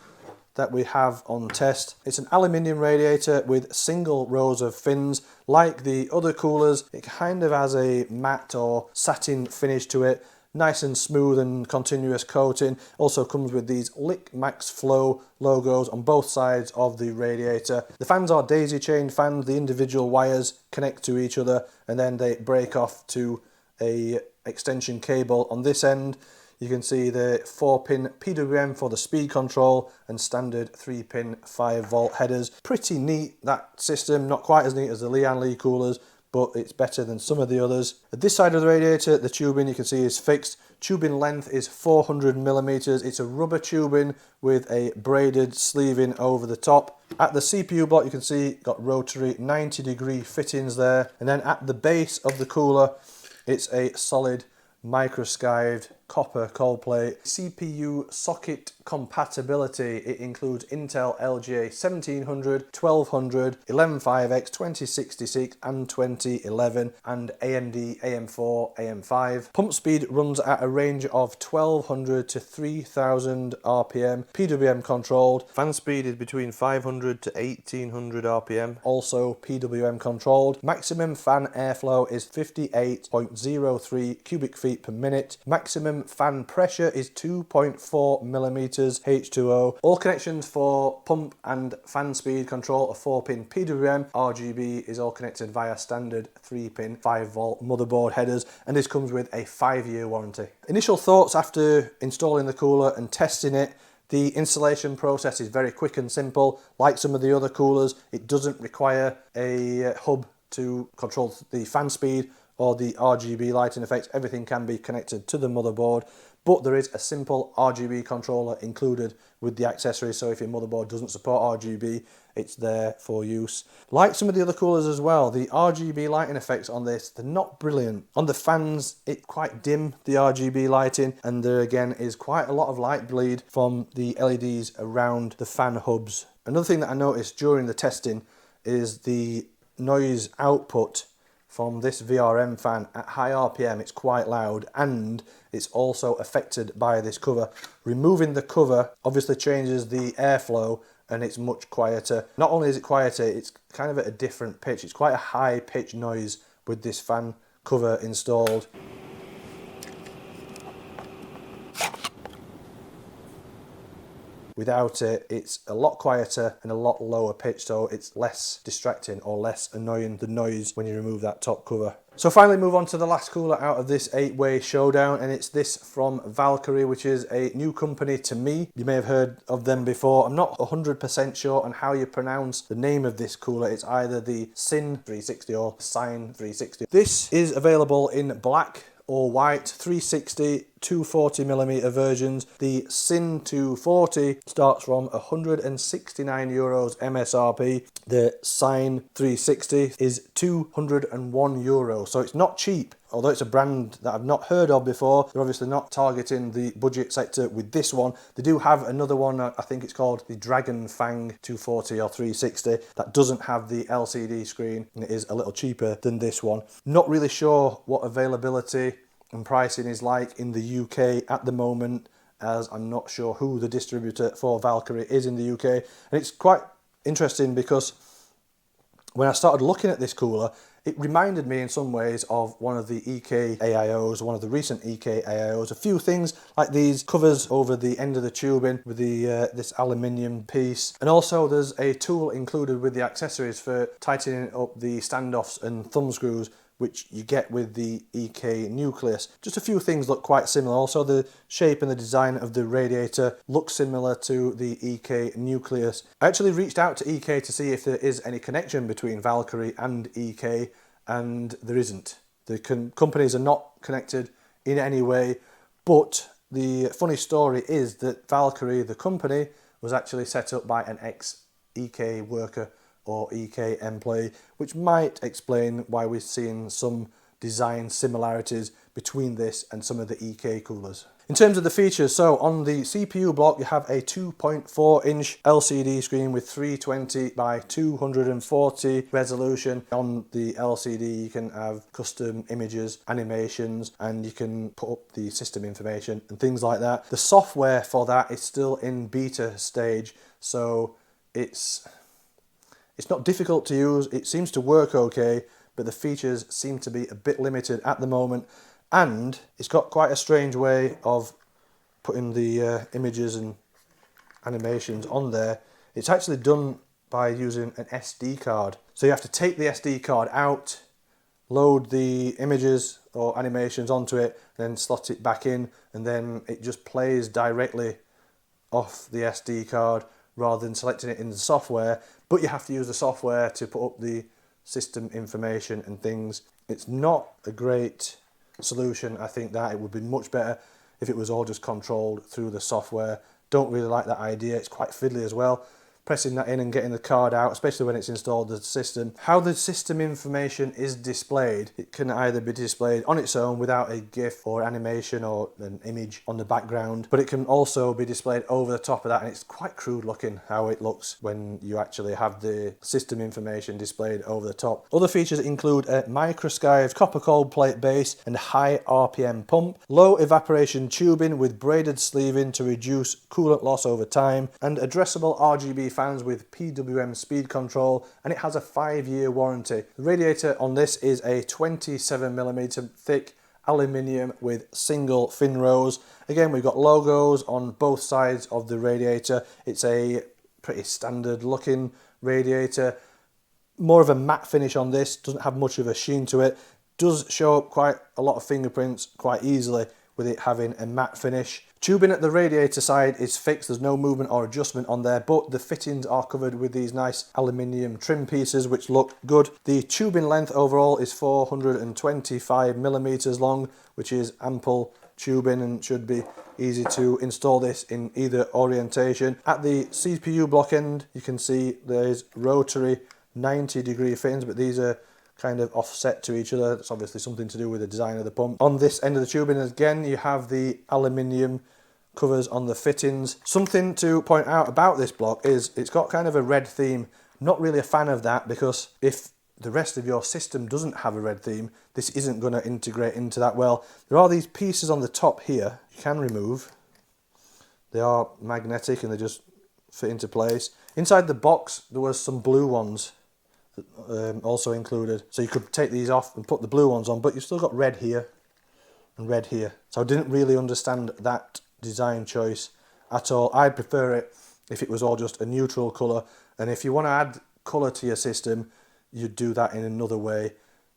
that we have on test. It's an aluminium radiator with single rows of fins. Like the other coolers, it kind of has a matte or satin finish to it. Nice and smooth and continuous coating. Also comes with these Lick Max Flow logos on both sides of the radiator. The fans are daisy chain fans. The individual wires connect to each other and then they break off to a extension cable on this end. You can see the 4-pin PWM for the speed control and standard 3-pin 5-volt headers. Pretty neat, that system. Not quite as neat as the Lian Li coolers, but it's better than some of the others. At this side of the radiator, the tubing you can see is fixed. Tubing length is 400mm. It's a rubber tubing with a braided sleeving over the top. At the CPU block, you can see got rotary 90-degree fittings there. And then at the base of the cooler, it's a solid microskived copper cold plate. CPU socket compatibility, it includes Intel LGA 1700, 1200, 115X, 2066 and 2011 and AMD AM4, AM5. Pump speed runs at a range of 1200 to 3000 RPM, PWM controlled. Fan speed is between 500 to 1800 RPM, also PWM controlled. Maximum fan airflow is 58.03 cubic feet per minute. Maximum fan pressure is 2.4 millimeters H2O. All connections for pump and fan speed control are 4-pin PWM. RGB is all connected via standard 3-pin 5-volt motherboard headers, and this comes with a 5-year warranty. Initial thoughts after installing the cooler and testing it: the installation process is very quick and simple. Like some of the other coolers, it doesn't require a hub to control the fan speed or the RGB lighting effects. Everything can be connected to the motherboard, but there is a simple RGB controller included with the accessory, so if your motherboard doesn't support RGB, it's there for use. Like some of the other coolers as well, the RGB lighting effects on this, they're not brilliant. On the fans, it's quite dim, the RGB lighting, and there again is quite a lot of light bleed from the LEDs around the fan hubs. Another thing that I noticed during the testing is the noise output from this VRM fan. At high RPM it's quite loud, and it's also affected by this cover. Removing the cover obviously changes the airflow and it's much quieter. Not only is it quieter, it's kind of at a different pitch. It's quite a high pitch noise with this fan cover installed. Without it, it's a lot quieter and a lot lower pitched, so it's less distracting or less annoying, the noise, when you remove that top cover. So finally move on to the last cooler out of this 8-way showdown, and it's this from Valkyrie, which is a new company to me. You may have heard of them before. I'm not 100% sure on how you pronounce the name of this cooler. It's either the Sin 360 or Sine 360. This is available in black or white 360 240mm versions. The Sin 240 starts from €169 MSRP. The Sine 360 is €201, so it's not cheap. Although it's a brand that I've not heard of before, they're obviously not targeting the budget sector with this one. They do have another one, I think it's called the Dragon Fang 240 or 360, that doesn't have the LCD screen, and it is a little cheaper than this one. Not really sure what availability and pricing is like in the UK at the moment, as I'm not sure who the distributor for Valkyrie is in the UK. And it's quite interesting because when I started looking at this cooler, it reminded me in some ways of one of the EK AIOs, one of the recent EK AIOs. A few things like these covers over the end of the tubing with the this aluminium piece. And also there's a tool included with the accessories for tightening up the standoffs and thumb screws, which you get with the EK Nucleus. Just a few things look quite similar. Also the shape and the design of the radiator looks similar to the EK Nucleus. I actually reached out to EK to see if there is any connection between Valkyrie and EK, and there isn't. The companies are not connected in any way, but the funny story is that Valkyrie, the company, was actually set up by an ex-EK worker or EK employee, which might explain why we're seeing some design similarities between this and some of the EK coolers. In terms of the features, so on the CPU block you have a 2.4 inch LCD screen with 320 by 240 resolution. On the LCD you can have custom images, animations, and you can put up the system information and things like that. The software for that is still in beta stage, so it's not difficult to use. It seems to work okay, but the features seem to be a bit limited at the moment. And it's got quite a strange way of putting the images and animations on there. It's actually done by using an SD card. So you have to take the SD card out, load the images or animations onto it, then slot it back in, and then it just plays directly off the SD card rather than selecting it in the software. But you have to use the software to put up the system information and things. It's not a great solution. I think that it would be much better if it was all just controlled through the software. Don't really like that idea. It's quite fiddly as well, pressing that in and getting the card out, especially when it's installed as a system. How the system information is displayed, it can either be displayed on its own without a GIF or animation or an image on the background, but it can also be displayed over the top of that, and it's quite crude looking how it looks when you actually have the system information displayed over the top. Other features include a microskived copper cold plate base and high RPM pump, low evaporation tubing with braided sleeving to reduce coolant loss over time, and addressable RGB fans with PWM speed control, and it has a 5-year warranty. The radiator on this is a 27mm thick aluminium with single fin rose. Again, we've got logos on both sides of the radiator. It's a pretty standard looking radiator. More of a matte finish on this, doesn't have much of a sheen to it. Does show up quite a lot of fingerprints quite easily with it having a matte finish. Tubing at the radiator side is fixed, there's no movement or adjustment on there, but the fittings are covered with these nice aluminium trim pieces which look good. The tubing length overall is 425mm long, which is ample tubing and should be easy to install this in either orientation. At the CPU block end you can see there's rotary 90-degree fittings, but these are kind of offset to each other. It's obviously something to do with the design of the pump. On this end of the tubing again you have the aluminium covers on the fittings. Something to point out about this block is it's got kind of a red theme. Not really a fan of that, because if the rest of your system doesn't have a red theme, this isn't going to integrate into that well. There are these pieces on the top here you can remove. They are magnetic and they just fit into place. Inside the box there was some blue ones also included, so you could take these off and put the blue ones on, but you've still got red here and red here. So I didn't really understand that design choice at all. I'd prefer it if it was all just a neutral colour, and if you want to add colour to your system you'd do that in another way,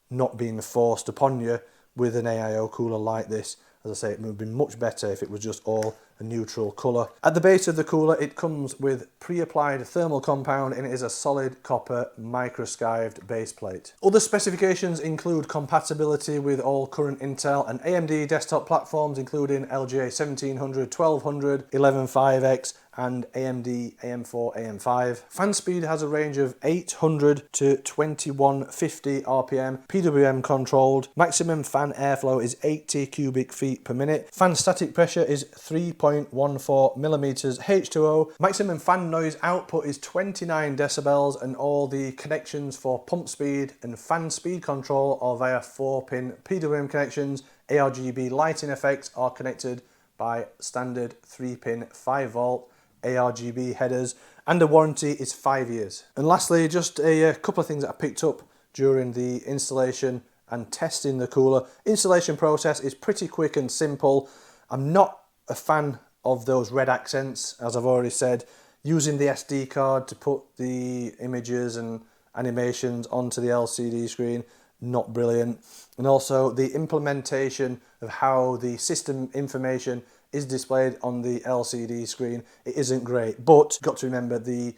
not being forced upon you with an AIO cooler like this. As I say, it would be much better if it was just all a neutral colour. At the base of the cooler it comes with pre-applied thermal compound, and it is a solid copper microskived base plate. Other specifications include compatibility with all current Intel and AMD desktop platforms, including LGA 1700, 1200, 11.5X and AMD AM4, AM5. Fan speed has a range of 800 to 2150 RPM, PWM controlled. Maximum fan airflow is 80 cubic feet per minute. Fan static pressure is 3.14mm H2O. Maximum fan noise output is 29 decibels, and all the connections for pump speed and fan speed control are via 4-pin PWM connections. ARGB lighting effects are connected by standard 3-pin 5-volt ARGB headers, and the warranty is 5 years. And lastly, just a couple of things that I picked up during the installation and testing the cooler. Installation process is pretty quick and simple. I'm not a fan of those red accents, as I've already said. Using the SD card to put the images and animations onto the LCD screen, not brilliant. And also the implementation of how the system information is displayed on the LCD screen, it isn't great, but you've got to remember the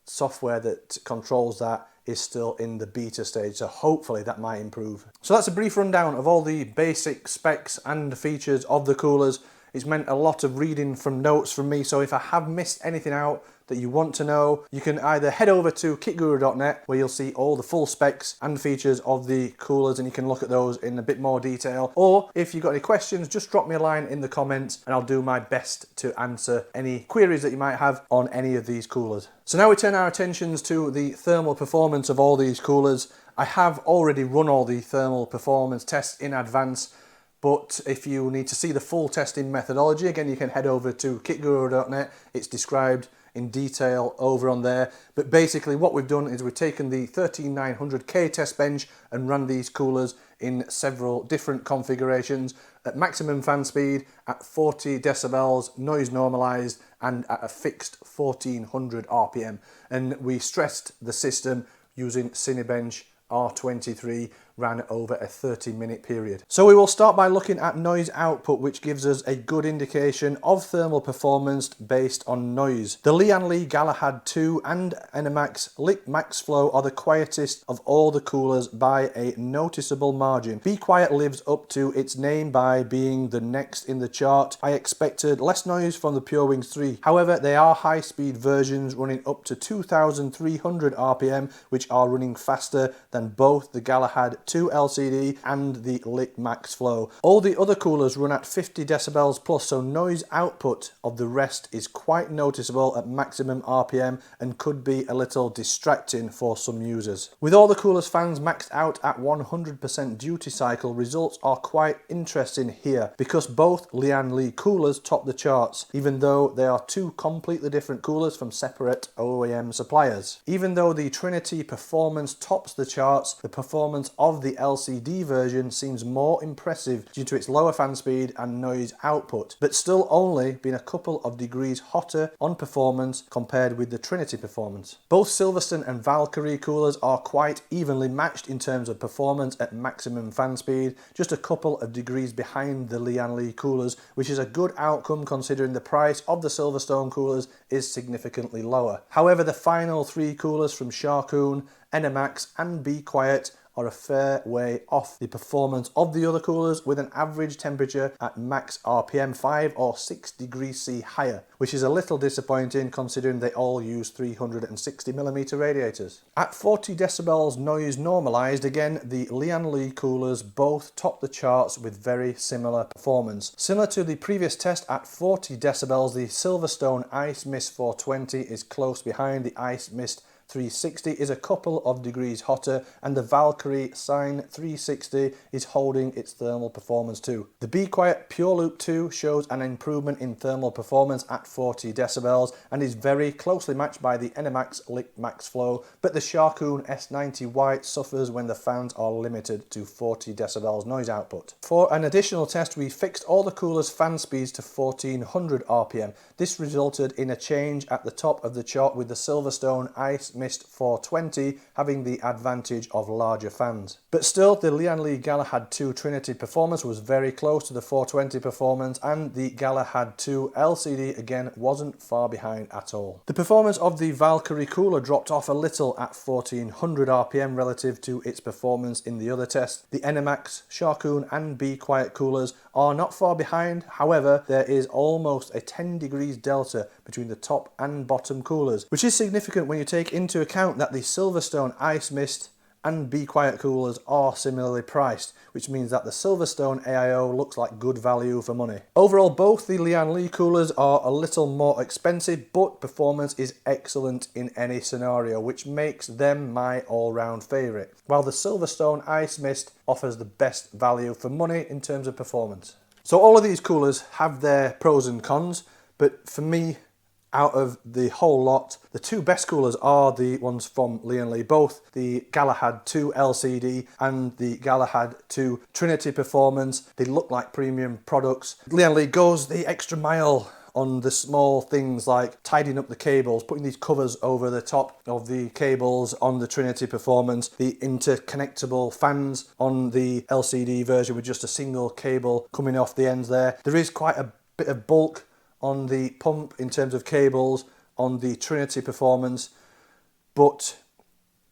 software that controls that is still in the beta stage, so hopefully that might improve. So that's a brief rundown of all the basic specs and features of the coolers. It's meant a lot of reading from notes from me, so if I have missed anything out, that you want to know, you can either head over to kitguru.net where you'll see all the full specs and features of the coolers and you can look at those in a bit more detail. Or if you've got any questions, just drop me a line in the comments and I'll do my best to answer any queries that you might have on any of these coolers. So now we turn our attentions to the thermal performance of all these coolers. I have already run all the thermal performance tests in advance, but if you need to see the full testing methodology, again, you can head over to kitguru.net. It's described in detail over on there. But basically what we've done is we've taken the 13900K test bench and run these coolers in several different configurations at maximum fan speed, at 40 decibels, noise normalized, and at a fixed 1400 RPM. And we stressed the system using Cinebench R23, ran over a 30-minute period. So we will start by looking at noise output, which gives us a good indication of thermal performance based on noise. The Lian Li Galahad 2 and Enermax Lick Max Flow are the quietest of all the coolers by a noticeable margin. Be Quiet lives up to its name by being the next in the chart. I expected less noise from the PureWings 3. However, they are high-speed versions running up to 2300 RPM, which are running faster than both the Galahad 2 LCD and the Lick Max Flow. All the other coolers run at 50 decibels plus, so noise output of the rest is quite noticeable at maximum RPM and could be a little distracting for some users. With all the coolers fans maxed out at 100% duty cycle, results are quite interesting here because both Lian Li coolers top the charts, even though they are two completely different coolers from separate OEM suppliers. Even though the Trinity performance tops the charts, the performance of the LCD version seems more impressive due to its lower fan speed and noise output, but still only being a couple of degrees hotter on performance compared with the Trinity performance. Both Silverstone and Valkyrie coolers are quite evenly matched in terms of performance at maximum fan speed, just a couple of degrees behind the Lian Li coolers, which is a good outcome considering the price of the Silverstone coolers is significantly lower. However, the final three coolers from Sharkoon, Enermax and Be Quiet are a fair way off the performance of the other coolers, with an average temperature at max RPM 5 or 6 degrees C higher, which is a little disappointing considering they all use 360mm radiators. At 40 decibels noise normalized, again the Lian Li coolers both top the charts with very similar performance. Similar to the previous test at 40 decibels, the Silverstone Ice Mist 420 is close behind. The Ice Mist 360 is a couple of degrees hotter, and the Valkyrie Sine 360 is holding its thermal performance too. The Be Quiet Pure Loop 2 shows an improvement in thermal performance at 40 decibels and is very closely matched by the Enermax Lick Max Flow, but the Sharkoon S90 White suffers when the fans are limited to 40 decibels noise output. For an additional test, we fixed all the coolers' fan speeds to 1400 RPM. This resulted in a change at the top of the chart, with the Silverstone Ice Mist 420 having the advantage of larger fans. But still, the Lian Li Galahad 2 Trinity performance was very close to the 420 performance, and the Galahad 2 LCD again wasn't far behind at all. The performance of the Valkyrie cooler dropped off a little at 1400 RPM relative to its performance in the other test. The Enermax, Sharkoon and Be Quiet coolers are not far behind. However, there is almost a 10 degrees delta between the top and bottom coolers, which is significant when you take into account that the Silverstone Ice Mist and Be Quiet coolers are similarly priced, which means that the Silverstone AIO looks like good value for money. Overall, both the Lian Li coolers are a little more expensive, but performance is excellent in any scenario, which makes them my all-round favourite, while the Silverstone Ice Mist offers the best value for money in terms of performance. So all of these coolers have their pros and cons, but for me, out of the whole lot, the two best coolers are the ones from Lian Li, both the Galahad 2 LCD and the Galahad 2 Trinity Performance. They look like premium products. Lian Li goes the extra mile on the small things like tidying up the cables, putting these covers over the top of the cables on the Trinity Performance, the interconnectable fans on the LCD version with just a single cable coming off the ends there. There is quite a bit of bulk on the pump in terms of cables on the Trinity Performance, but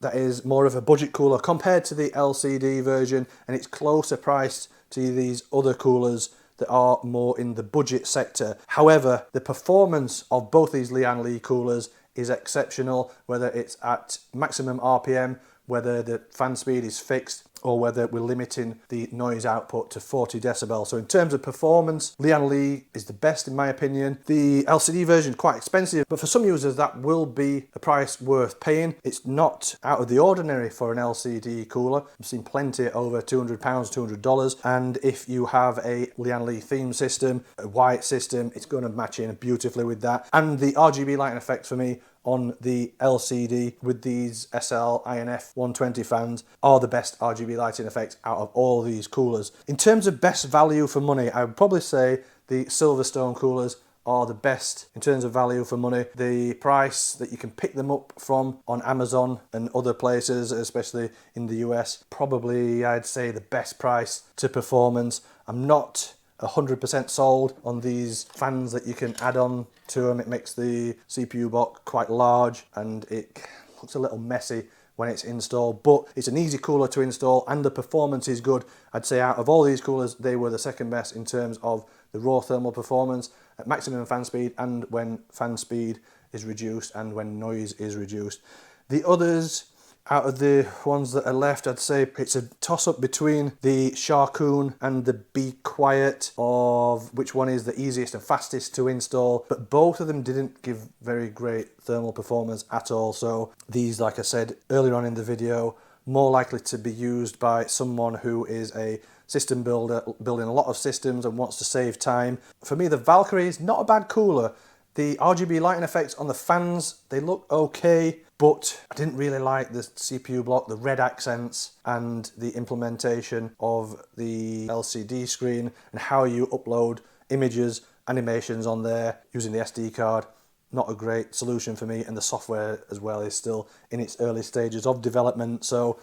that is more of a budget cooler compared to the LCD version, and it's closer priced to these other coolers that are more in the budget sector. However, the performance of both these Lian Li coolers is exceptional, whether it's at maximum RPM, whether the fan speed is fixed, or whether we're limiting the noise output to 40 decibels. So in terms of performance, Lian Li is the best in my opinion. The LCD version is quite expensive, but for some users that will be a price worth paying. It's not out of the ordinary for an LCD cooler. I've seen plenty over £200, $200, and if you have a Lian Li theme system, a white system, it's going to match in beautifully with that. And the RGB lighting effects for me on the LCD with these SL INF 120 fans are the best RGB lighting effects out of all these coolers. In terms of best value for money, I would probably say the Silverstone coolers are the best in terms of value for money. The price that you can pick them up from on Amazon and other places, especially in the US, probably I'd say the best price to performance. I'm not 100% sold on these fans that you can add on to them. It makes the CPU box quite large and it looks a little messy when it's installed, but it's an easy cooler to install and the performance is good. I'd say out of all these coolers, they were the second best in terms of the raw thermal performance at maximum fan speed and when fan speed is reduced and when noise is reduced. The others, out of the ones that are left, I'd say it's a toss-up between the Sharkoon and the Be Quiet of which one is the easiest and fastest to install, but both of them didn't give very great thermal performance at all. So these, like I said earlier on in the video, more likely to be used by someone who is a system builder, building a lot of systems and wants to save time. For me, the Valkyrie is not a bad cooler. The RGB lighting effects on the fans, they look okay, but I didn't really like the CPU block, the red accents, and the implementation of the LCD screen and how you upload images, animations on there using the SD card. Not a great solution for me, and the software as well is still in its early stages of development, so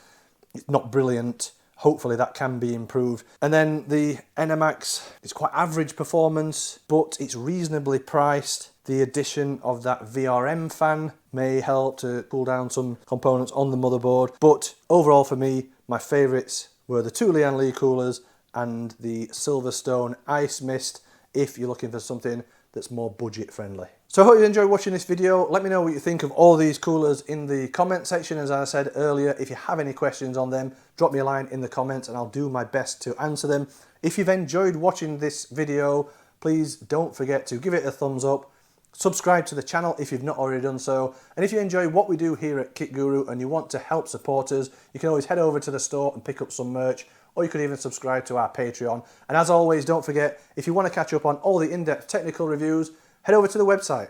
it's not brilliant. Hopefully that can be improved. And then the NMAX is quite average performance, but it's reasonably priced. The addition of that VRM fan may help to cool down some components on the motherboard. But overall for me, my favourites were the two Lian Li coolers and the Silverstone Ice Mist if you're looking for something that's more budget friendly. So I hope you enjoyed watching this video. Let me know what you think of all these coolers in the comment section. As I said earlier, if you have any questions on them, drop me a line in the comments and I'll do my best to answer them. If you've enjoyed watching this video, please don't forget to give it a thumbs up. Subscribe to the channel if you've not already done so. And if you enjoy what we do here at Kit Guru and you want to help support us, you can always head over to the store and pick up some merch, or you could even subscribe to our Patreon. And as always, don't forget, if you want to catch up on all the in-depth technical reviews, head over to the website.